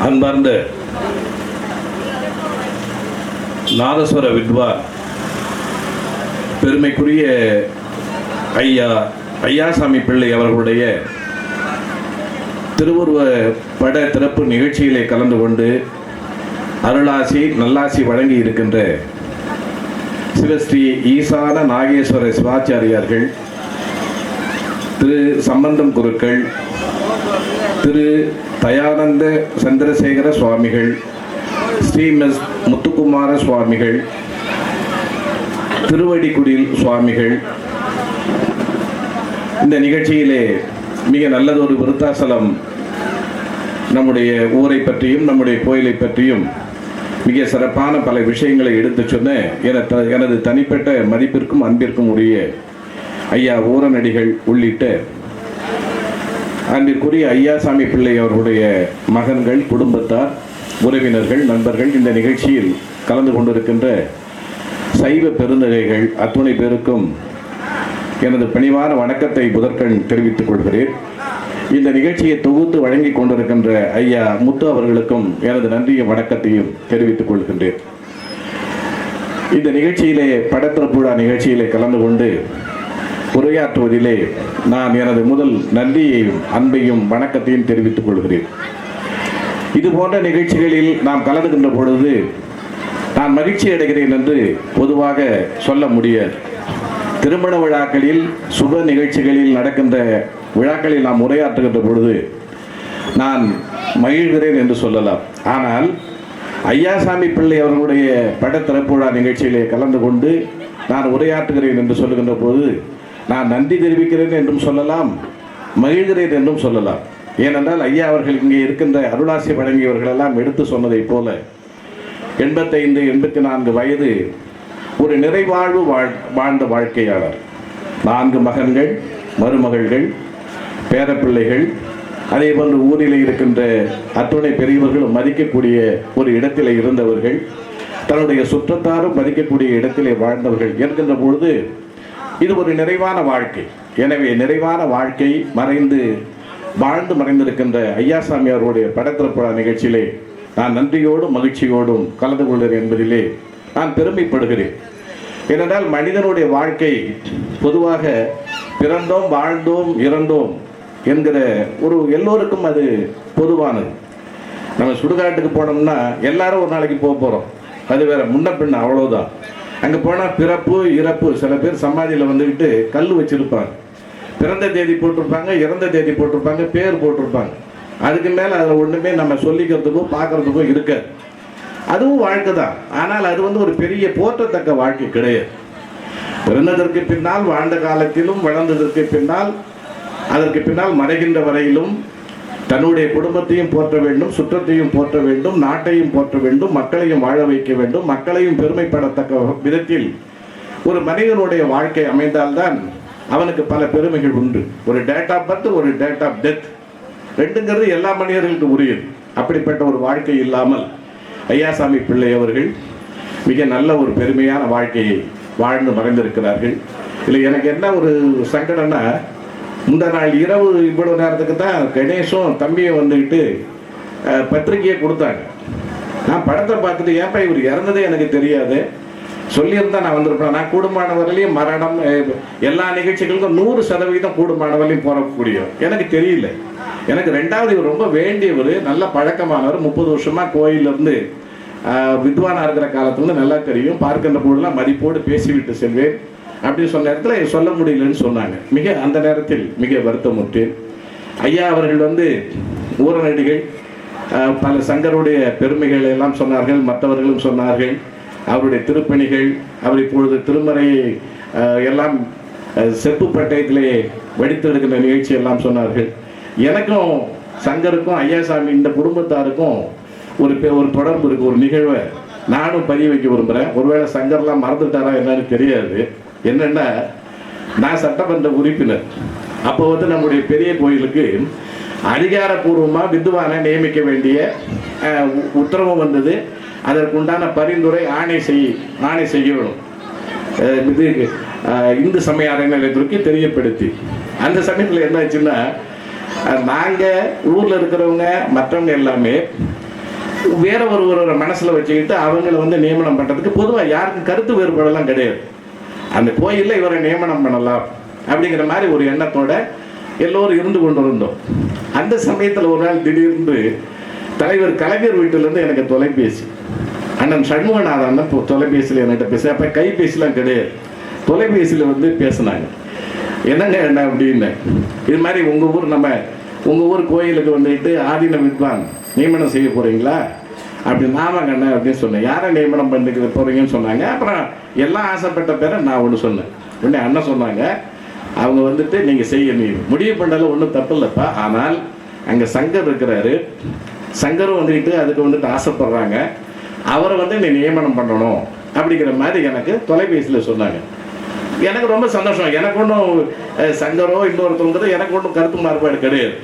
அன்பார்ந்த நாதஸ்வர வித்வான் பெருமைக்குரிய ஐயாசாமி பிள்ளை அவர்களுடைய திருவுருவ பட திறப்பு நிகழ்ச்சியிலே கலந்து கொண்டு அருளாசி நல்லாசி வழங்கி இருக்கின்ற சிவஸ்ரீ ஈசான நாகேஸ்வர சிவாச்சாரியார்கள், திரு சம்பந்தம் குருக்கள், திரு தயானந்த சந்திரசேகர சுவாமிகள், ஸ்ரீமஸ் முத்துக்குமார சுவாமிகள், திருவடிக்குடில் சுவாமிகள், இந்த நிகழ்ச்சியிலே மிக நல்லதொரு விருத்தாசலம் நம்முடைய ஊரை பற்றியும் நம்முடைய கோயிலை பற்றியும் மிக சிறப்பான பல விஷயங்களை எடுத்து சொன்ன எனது தனிப்பட்ட மதிப்பிற்கும் அன்பிற்கும் உரிய ஐயா ஊரநடிகள் உள்ளிட்ட அன்பிற்குரிய ஐயாசாமி பிள்ளை அவர்களுடைய மகன்கள், குடும்பத்தார், உறவினர்கள், நண்பர்கள், இந்த நிகழ்ச்சியில் கலந்து கொண்டிருக்கின்ற சைவ பெருந்தகைகள் அத்துணை பேருக்கும் எனது பணிவான வணக்கத்தை முதற்கண் தெரிவித்துக் கொள்கிறேன். இந்த நிகழ்ச்சியை தொகுத்து வழங்கி கொண்டிருக்கின்ற ஐயா முத்து அவர்களுக்கும் எனது நன்றியும் வணக்கத்தையும் தெரிவித்துக் கொள்கின்றேன். இந்த நிகழ்ச்சியிலே படத்திறப்புழா நிகழ்ச்சியிலே கலந்து கொண்டு உரையாற்றுவதிலே நான் எனது முதல் நன்றியையும் அன்பையும் வணக்கத்தையும் தெரிவித்துக் கொள்கிறேன். இது போன்ற நிகழ்ச்சிகளில் நாம் கலந்துகின்ற பொழுது நான் மகிழ்ச்சி அடைகிறேன் என்று பொதுவாக சொல்ல முடியாது. திருமண விழாக்களில், சுப நிகழ்ச்சிகளில் நடக்கின்ற விழாக்களில் நாம் உரையாற்றுகின்ற பொழுது நான் மகிழ்கிறேன் என்று சொல்லலாம். ஆனால் ஐயாசாமி பிள்ளை அவர்களுடைய படத்திறப்பு விழா நிகழ்ச்சியிலே கலந்து கொண்டு நான் உரையாற்றுகிறேன் என்று சொல்லுகின்ற போது நான் நன்றி தெரிவிக்கிறேன் என்றும் சொல்லலாம், மகிழ்கிறேன் என்றும் சொல்லலாம். ஏனென்றால் ஐயா அவர்கள் இங்கே இருக்கின்ற அருளாசி வழங்கியவர்களெல்லாம் எடுத்து சொன்னதைப் போல 85-84 வயது ஒரு நிறைவாழ்வு வாழ்ந்த வாழ்க்கையாளர். 4 மகன்கள், மருமகள்கள், பேரப்பிள்ளைகள், அதே போன்று ஊரில் இருக்கின்ற அத்துணை பெரியவர்களும் மதிக்கக்கூடிய ஒரு இடத்திலே இருந்தவர்கள், தன்னுடைய சுற்றத்தாரும் மதிக்கக்கூடிய இடத்திலே வாழ்ந்தவர்கள் என்கின்ற பொழுது இது ஒரு நிறைவான வாழ்க்கை. எனவே நிறைவான வாழ்க்கை வாழ்ந்து மறைந்திருக்கின்ற ஐயாசாமி அவர்களுடைய படத்திறப்பு நிகழ்ச்சியிலே நான் நன்றியோடும் மகிழ்ச்சியோடும் கலந்து கொள்கிறேன் என்பதிலே நான் பெருமைப்படுகிறேன். ஏனென்றால் மனிதனுடைய வாழ்க்கை பொதுவாக பிறந்தோம், வாழ்ந்தோம், இறந்தோம் என்கிற எல்லோருக்கும் அது பொதுவானது. நம்ம சுடுகாட்டுக்கு போனோம்னா எல்லாரும் ஒரு நாளைக்கு போகிறோம், அது வேற, முன்ன பின்ன அவ்வளோதான். அங்கே போனால் பிறப்பு இறப்பு, சில பேர் சமாதியில் வந்துக்கிட்டு கல் வச்சுருப்பாங்க, பிறந்த தேதி போட்டிருப்பாங்க, இறந்த தேதி போட்டிருப்பாங்க, பேர் போட்டிருப்பாங்க. அதுக்கு மேலே அதில் ஒன்றுமே நம்ம சொல்லிக்கிறதுக்கோ பார்க்குறதுக்கோ இருக்காது. அதுவும் வாழ்க்கை தான். ஆனால் அது ஒரு பெரிய போற்றத்தக்க வாழ்க்கை கிடையாது. பிறந்ததற்கு பின்னால், வாழ்ந்த காலத்திலும், வளர்ந்ததற்கு பின்னால், அதற்கு பின்னால் மறைகின்ற வரையிலும் தன்னுடைய குடும்பத்தையும் போற்ற வேண்டும், சுற்றத்தையும் போற்ற வேண்டும், நாட்டையும் போற்ற வேண்டும், மக்களையும் வாழ வைக்க வேண்டும், மக்களையும் பெருமைப்படத்தக்க விதத்தில் ஒரு மனிதனுடைய வாழ்க்கை அமைந்தால்தான் அவனுக்கு பல பெருமைகள் உண்டு. ஒரு டேட் ஆஃப் பர்த், ஒரு டேட் ஆஃப் டெத், ரெண்டுங்கிறது எல்லா மனிதர்களுக்கும் உரியது. அப்படிப்பட்ட ஒரு வாழ்க்கை இல்லாமல் ஐயாசாமி பிள்ளை அவர்கள் மிக நல்ல ஒரு பெருமையான வாழ்க்கையை வாழ்ந்து மறைந்திருக்கிறார்கள். இல்லை, எனக்கு என்ன ஒரு சங்கடம்னா, முந்த நாள் இரவு இவ்வளவு நேரத்துக்கு தான் கணேஷும் தம்பியும் வந்துக்கிட்டு பத்திரிகையை கொடுத்தாங்க. நான் படத்தை பார்த்துட்டு, ஏன்ப்பா இவர் இறந்ததே எனக்கு தெரியாது, சொல்லியிருந்தா நான் வந்திருப்பேன். நான் கூடுமானவர்களையும் மரணம் எல்லா நிகழ்ச்சிகளுக்கும் 100% கூடுமானவர்களையும் போகக்கூடிய எனக்கு தெரியல. எனக்கு ரெண்டாவது, இவர் ரொம்ப வேண்டியவர், நல்ல பழக்கமானவர், 30 வருஷமாக கோயிலிருந்து வித்வானாக இருக்கிற காலத்துலேருந்து நல்லா தெரியும். பார்க்கின்ற பொழுதுலாம் மதிப்போடு பேசிவிட்டு செல்வேன் அப்படின்னு சொன்ன நேரத்தில் சொல்ல முடியலன்னு சொன்னாங்க. அந்த நேரத்தில் மிக வருத்தமுற்றேன். ஐயா அவர்கள் ஊரநடிகள் பல சங்கருடைய பெருமைகள் எல்லாம் சொன்னார்கள், மற்றவர்களும் சொன்னார்கள். அவருடைய திருப்பணிகள், அவர் இப்பொழுது திருமறையை எல்லாம் செப்பு பட்டயத்திலே வடித்தெடுக்கின்ற நிகழ்ச்சி எல்லாம் சொன்னார்கள். எனக்கும் சங்கருக்கும் ஐயாசாமி இந்த குடும்பத்தாருக்கும் ஒரு தொடர்பு இருக்கு. ஒரு நிகழ்வை நானும் பதிய வைக்க விரும்புகிறேன். ஒருவேளை சங்கர்லாம் மறந்துட்டாரா என்னன்னு தெரியாது. என்னென்னா, நான் சட்டமன்ற உறுப்பினர். அப்போ நம்முடைய பெரிய கோயிலுக்கு அதிகாரப்பூர்வமாக வித்வானை நியமிக்க வேண்டிய உத்தரவு வந்தது. அதற்குண்டான பரிந்துரை ஆணை செய்யணும் இது இந்து சமய அறநிலையத்துறைக்கு தெரியப்படுத்தி. அந்த சமயத்தில் என்ன ஆச்சுன்னா, நாங்கள் ஊரில் இருக்கிறவங்க மற்றவங்க எல்லாமே வேற ஒரு மனசில் வச்சுக்கிட்டு அவங்கள வந்து நியமனம் பண்ணுறதுக்கு பொதுவாக யாருக்கும் கருத்து வேறுபாடெல்லாம் கிடையாது. அந்த கோயிலில் இவரை நியமனம் பண்ணலாம் அப்படிங்கிற மாதிரி ஒரு எண்ணத்தோட எல்லோரும் இருந்து கொண்டு இருந்தோம். அந்த சமயத்தில் ஒரு நாள் திடீர்னு தலைவர் கலைஞர் வீட்டிலேருந்து எனக்கு தொலைபேசி, அண்ணன் சண்முகநாதன் தொலைபேசியில் என்கிட்ட பேச, அப்போ கைபேசிலாம் கிடையாது, தொலைபேசியில் வந்து பேசினாங்க. என்னங்க என்ன அப்படின்னு, இது மாதிரி உங்கள் ஊர் கோயிலுக்கு வந்துட்டு ஆதீன வித்வான் நியமனம் செய்ய போகிறீங்களா அப்படின்னு. ஆமாங்க அண்ணன் அப்படின்னு சொன்னேன். யாரை நியமனம் பண்ணிக்க போகிறீங்கன்னு சொன்னாங்க. அப்புறம் எல்லாம் ஆசைப்பட்ட பேரை நான் ஒன்று சொன்னேன். உடனே அண்ணன் சொன்னாங்க, அவங்க வந்துட்டு நீங்கள் செய்ய நீ முடிவு பண்ணாலும் ஒன்றும் தப்பு இல்லைப்பா, ஆனால் அங்கே சங்கர் இருக்கிறாரு, சங்கரும் வந்துக்கிட்டு அதுக்கு வந்துட்டு ஆசைப்படுறாங்க, அவரை வந்து நீ நியமனம் பண்ணணும் அப்படிங்கிற மாதிரி எனக்கு தொலைபேசியில் சொன்னாங்க. எனக்கு ரொம்ப சந்தோஷம். எனக்கு ஒன்றும் சங்கரோ இன்னொருத்தவங்கிறது எனக்கு ஒன்றும் கருத்து மாறுபாடு கிடையாது.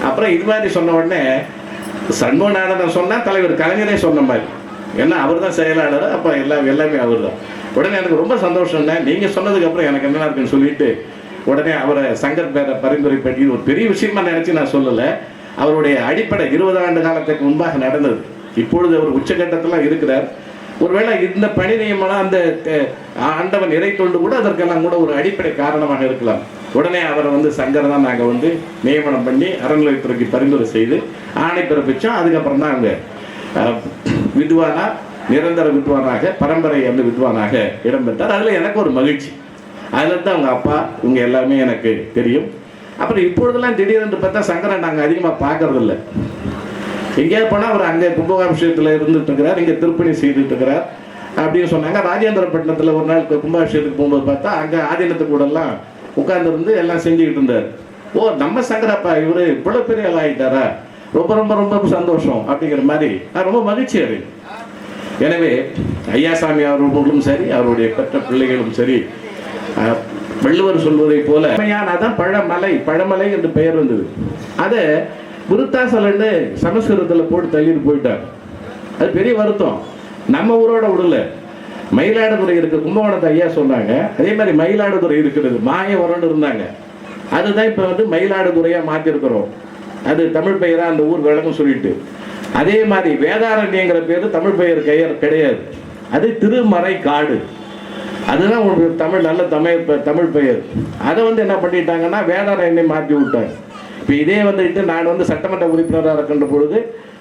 அப்புறம் இது மாதிரி சொன்ன உடனே சண்முகநாதன் சொன்னால் தலைவர் கலைஞரே சொன்ன மாதிரி, ஏன்னா அவர் தான் செயலாளர், அப்போ எல்லாமே அவர் தான். உடனே எனக்கு ரொம்ப சந்தோஷம்னா, நீங்கள் சொன்னதுக்கப்புறம் எனக்கு என்ன இருக்குன்னு சொல்லிட்டு உடனே அவரை சங்கர் பேரை பரிந்துரை பண்ணி ஒரு பெரிய விஷயமா நினச்சி நான் சொல்லலை. அவருடைய அடிப்படை 20 ஆண்டு காலத்துக்கு முன்பாக நடந்தது. இப்பொழுது அவர் உச்சகட்டத்தில் இருக்கிறார். ஒருவேளை இந்த பணி நியமனம் அந்த ஆண்டவன் இறை தொண்டு கூட அதற்கெல்லாம் கூட ஒரு அடிப்படை காரணமாக இருக்கலாம். உடனே அவரை வந்து சங்கர் தான் நாங்கள் வந்து நியமனம் பண்ணி அறநிலையத்துறைக்கு பரிந்துரை செய்து ஆணை பிறப்பிச்சோம். அதுக்கப்புறம் தான் அவங்க வித்வானா, நிரந்தர வித்வானாக, பரம்பரை அந்த வித்வானாக இடம்பெற்றார். அதில் எனக்கு ஒரு மகிழ்ச்சி. அதில் தான் அவங்க அப்பா இவங்க எல்லாமே எனக்கு தெரியும். அப்புறம் இப்பொழுதெல்லாம் திடீர்னு பார்த்தா சங்கரை நாங்கள் அதிகமாக பார்க்கறதில்ல. எங்கேயாவது போனால் அவர் அங்கே கும்பாபிஷேகத்தில் இருந்துட்டு இருக்கிறார், இங்கே திருப்பணி செய்துட்டு இருக்கிறார் அப்படின்னு சொன்னாங்க. ராஜேந்திரப்பட்டினத்தில் ஒரு நாள் கும்பாபிஷேகத்துக்கு போகும்போது பார்த்தா அங்கே ஆதீனத்துக்கு கூடலாம் உட்கார்ந்துருந்து எல்லாம் செஞ்சுக்கிட்டு இருந்தார். ஓ, நம்ம சங்கரப்பா இவர் இவ்வளோ பெரிய ஆள் ஆகிட்டாரா, ரொம்ப ரொம்ப ரொம்ப சந்தோஷம் அப்படிங்கிற மாதிரி நான் ரொம்ப மகிழ்ச்சி அது. எனவே ஐயாசாமி அவர்களும் சரி, அவருடைய பெற்ற பிள்ளைகளும் சரி, வள்ளுவர் சொல்வதை போல அதான் பழமலை என்று பெயர் வந்தது. அதை விருத்தாசலன்னு சமஸ்கிருதத்தில் போட்டு தள்ளிட்டு போயிட்டார். அது பெரிய வருத்தம். நம்ம ஊரோட விடல. மயிலாடுதுறை இருக்க கும்பகோணத்தை ஐயா சொன்னாங்க. அதே மாதிரி மயிலாடுதுறை இருக்கிறது, மாயவரம்னு இருந்தாங்க. அதுதான் இப்போ வந்து மயிலாடுதுறையாக மாற்றிருக்கிறோம். அது தமிழ் பெயராக அந்த ஊர் விளக்கம் சொல்லிட்டு. அதே மாதிரி வேதாரண்யங்கிற பேர் தமிழ் பெயர் கிடையாது, அது திருமறை காடு. அதுதான் உங்களுக்கு நல்ல தமிழ் பெயர். அதை வந்து என்ன பண்ணிட்டாங்கன்னா வேதாரண்யம் மாற்றி விட்டாங்க. இப்போ இதே வந்துட்டு நான் வந்து சட்டமன்ற உறுப்பினராக இருக்கின்ற பொழுது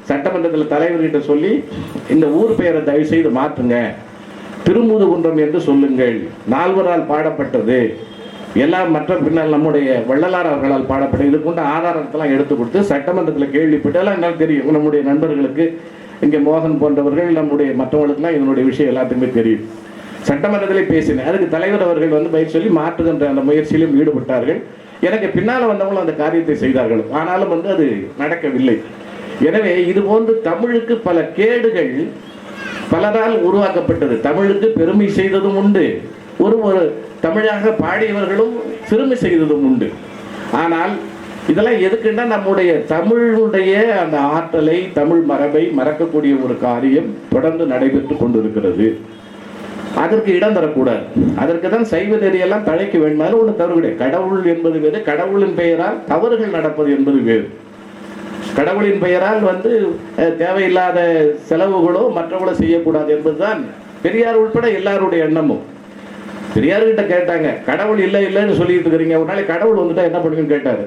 சட்டமன்றத்தில் தலைவர்கிட்ட சொல்லி இந்த ஊர் பெயரை தயவு செய்து மாற்றுங்க, திருமுதுகுன்றம் என்று சொல்லுங்கள், நால்வரால் பாடப்பட்டது, எல்லாம் மற்ற பின்னால் நம்முடைய வள்ளலார் அவர்களால் பாடப்பட்டது, இது கொண்ட ஆதாரத்தெல்லாம் எடுத்து கொடுத்து சட்டமன்றத்தில் கேள்விப்பட்டு எல்லாம் என்ன தெரியும். நம்முடைய நண்பர்களுக்கு இங்கே மோகன் போன்றவர்கள், நம்முடைய மற்றவர்களுக்கெல்லாம் இதனுடைய விஷயம் எல்லாத்துக்குமே தெரியும். சட்டமன்றத்திலே பேசினேன். அதுக்கு தலைவர் அவர்கள் வந்து பயிர் சொல்லி மாற்றுகின்ற அந்த முயற்சியிலும் ஈடுபட்டார்கள். எனக்கு பின்னால் வந்தவங்களும் அந்த காரியத்தை செய்தார்கள். ஆனாலும் வந்து அது நடக்கவில்லை. எனவே இது போன்று தமிழுக்கு பல கேடுகள் பலரால் உருவாக்கப்பட்டது. தமிழுக்கு பெருமை செய்ததும் உண்டு, ஒரு தமிழாக பாடியவர்களும் பெருமை செய்ததும் உண்டு. ஆனால் இதெல்லாம் எதுக்குன்னா நம்முடைய தமிழுடைய அந்த ஆற்றலை, தமிழ் மரபை மறக்கக்கூடிய ஒரு காரியம் தொடர்ந்து நடைபெற்று கொண்டிருக்கிறது. அதற்கு இடம் தரக்கூடாது. அதற்கு தான் சைவ நெறியெல்லாம் தழைக்க வேண்டுமாறு ஒன்று தவறு. கடவுள் என்பது வேறு, கடவுளின் பெயரால் தவறுகள் நடப்பது என்பது வேறு. கடவுளின் பெயரால் வந்து தேவையில்லாத செலவுகளோ மற்றவங்களோ செய்யக்கூடாது என்பதுதான் பெரியார் உட்பட எல்லாருடைய எண்ணமும். பெரியார்கிட்ட கேட்டாங்க, கடவுள் இல்லைன்னு சொல்லிட்டு இருக்கிறீங்க, ஒரு நாளைக்கு கடவுள் வந்துட்டா என்ன பண்ணுவீங்கன்னு கேட்டார்.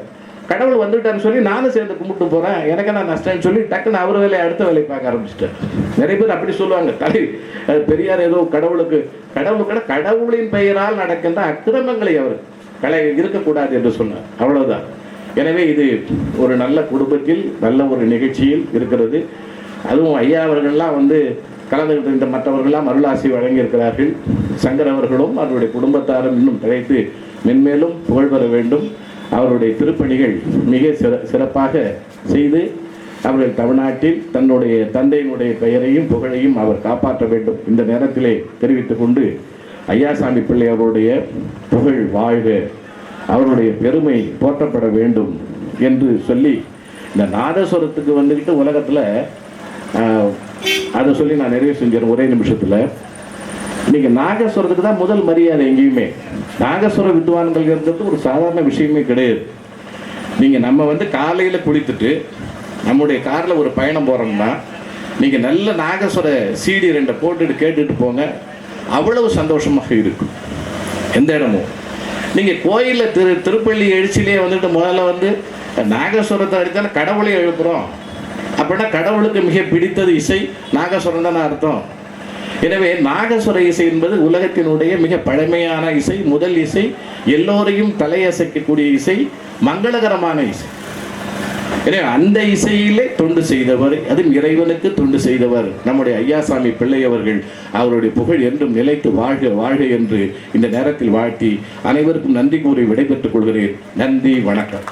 கடவுள் வந்துட்டான்னு சொல்லி நானும் சேர்ந்து கும்பிட்டு போகிறேன், எனக்கு நான் நஷ்டம்னு சொல்லி டக்குன்னு அவர் வேலையை அடுத்த வேலையை பார்க்க ஆரம்பிச்சிட்டேன். நிறைய பேர் அப்படி சொல்லுவாங்க. பெரியார் ஏதோ கடவுளின் பெயரால் நடக்கின்ற அக்கிரமங்களை அவர் இருக்கக்கூடாது என்று சொன்னார். அவ்வளவுதான். எனவே இது ஒரு நல்ல குடும்பத்தில் நல்ல ஒரு நிகழ்ச்சியில் இருக்கிறது. அதுவும் ஐயா அவர்கள்லாம் வந்து கலந்துகிட்டு இந்த மற்றவர்கள்லாம் அருளாசி வழங்கியிருக்கிறார்கள். சங்கர் அவர்களும் அவருடைய குடும்பத்தாரும் இன்னும் கிடைத்து மென்மேலும் புகழ் பெற வேண்டும். அவருடைய திருப்பணிகள் மிக சிறப்பாக செய்து அவர்கள் தமிழ்நாட்டில் தன்னுடைய தந்தையினுடைய பெயரையும் புகழையும் அவர் காப்பாற்ற வேண்டும். இந்த நேரத்திலே தெரிவித்துக் கொண்டு ஐயாசாமி பிள்ளை அவருடைய புகழ் வாழ்க, அவருடைய பெருமை போற்றப்பட வேண்டும் என்று சொல்லி இந்த நாதஸ்வரத்துக்கு வந்துக்கிட்டு உலகத்தில் அதை சொல்லி நான் நிறைவு செஞ்சேன் ஒரே நிமிஷத்தில். இன்னைக்கு நாகஸ்வரத்துக்கு தான் முதல் மரியாதை எங்கேயுமே. நாகஸ்வர வித்வான்கள் இருந்தது ஒரு சாதாரண விஷயமே கிடையாது. நீங்கள் நம்ம வந்து காலையில் குளித்துட்டு நம்முடைய காரில் ஒரு பயணம் போகிறோம்னா நீங்கள் நல்ல நாகஸ்வர CD 2 போட்டுட்டு கேட்டுட்டு போங்க, அவ்வளவு சந்தோஷமாக இருக்கும். எந்த இடமும் நீங்கள் கோயிலில் திருப்பள்ளி எழுச்சியிலே வந்துட்டு முதல்ல நாகஸ்வரத்தை அடித்தாலும் கடவுளை எழுப்புகிறோம் அப்படின்னா கடவுளுக்கு மிக பிடித்தது இசை நாகஸ்வரம் தானே அர்த்தம். எனவே நாகஸ்வர இசை என்பது உலகத்தினுடைய மிக பழமையான இசை, முதல் இசை, எல்லோரையும் தலையசைக்கக்கூடிய இசை, மங்களகரமான இசை. எனவே அந்த இசையிலே தொண்டு செய்தவர், அதுவும் இறைவனுக்கு தொண்டு செய்தவர் நம்முடைய ஐயாசாமி பிள்ளை அவர்கள். அவருடைய புகழ் என்றும் நிலைத்து வாழ்க வாழ்க என்று இந்த நேரத்தில் வாழ்த்தி அனைவருக்கும் நன்றி கூறி விடைபெற்றுக் கொள்கிறேன். நன்றி, வணக்கம்.